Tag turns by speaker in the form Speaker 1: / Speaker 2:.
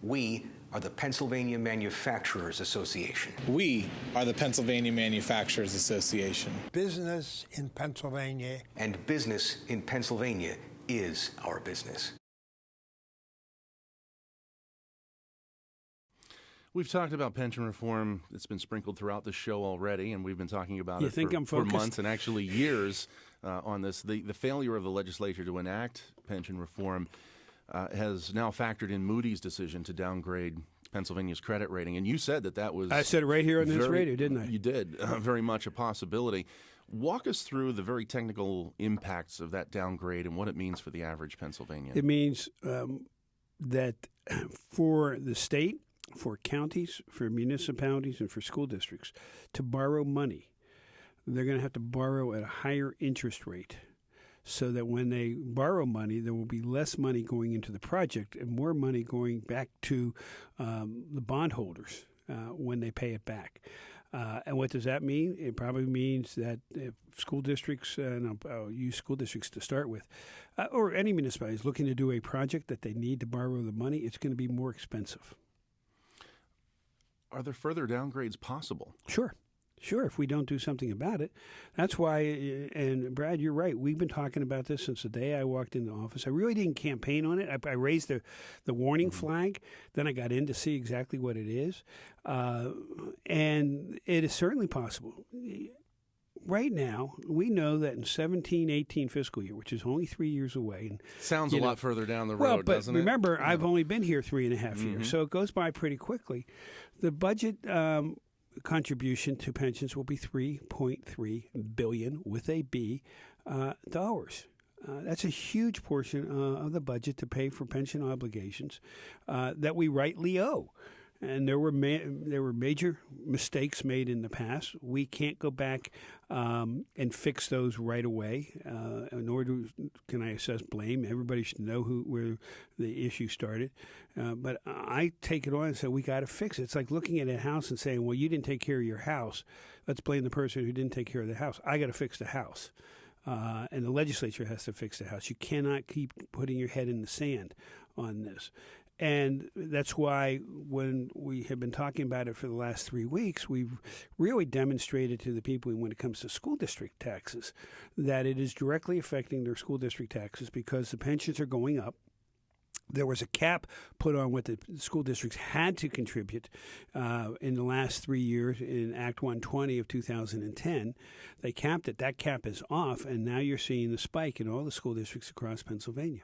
Speaker 1: We are the Pennsylvania Manufacturers Association.
Speaker 2: We are the Pennsylvania Manufacturers Association.
Speaker 3: Business in Pennsylvania.
Speaker 1: And business in Pennsylvania is our business.
Speaker 4: We've talked about pension reform. It's been sprinkled throughout the show already, and we've been talking about
Speaker 3: it
Speaker 4: for months and actually years on this. The failure of the legislature to enact pension reform has now factored in Moody's decision to downgrade Pennsylvania's credit rating. And you said that was...
Speaker 3: I said it right here on this radio, didn't I?
Speaker 4: You did. Very much a possibility. Walk us through the very technical impacts of that downgrade and what it means for the average Pennsylvanian.
Speaker 3: It means that for the state, for counties, for municipalities, and for school districts to borrow money, they're going to have to borrow at a higher interest rate so that when they borrow money, there will be less money going into the project and more money going back to the bondholders when they pay it back. And what does that mean? It probably means that if school districts, and I'll use school districts to start with, or any municipality is looking to do a project that they need to borrow the money, it's going to be more expensive.
Speaker 4: Are there further downgrades possible?
Speaker 3: Sure, if we don't do something about it. That's why, and Brad, you're right, we've been talking about this since the day I walked into office. I really didn't campaign on it. I raised the warning flag. Then I got in to see exactly what it is. And it is certainly possible. Right now, we know that in 17-18 fiscal year, which is only 3 years away. And,
Speaker 4: sounds a lot further down the road, doesn't it?
Speaker 3: Remember, I've only been here 3.5 years, so it goes by pretty quickly. The budget contribution to pensions will be $3.3 billion with a B dollars. That's a huge portion of the budget to pay for pension obligations that we rightly owe. And there were major mistakes made in the past. We can't go back and fix those right away, nor can I assess blame. Everybody should know where the issue started. But I take it on and say we got to fix it. It's like looking at a house and saying, well, you didn't take care of your house. Let's blame the person who didn't take care of the house. I got to fix the house. And the legislature has to fix the house. You cannot keep putting your head in the sand on this. And that's why when we have been talking about it for the last 3 weeks, we've really demonstrated to the people when it comes to school district taxes that it is directly affecting their school district taxes because the pensions are going up. There was a cap put on what the school districts had to contribute in the last 3 years in Act 120 of 2010. They capped it. That cap is off, and now you're seeing the spike in all the school districts across Pennsylvania.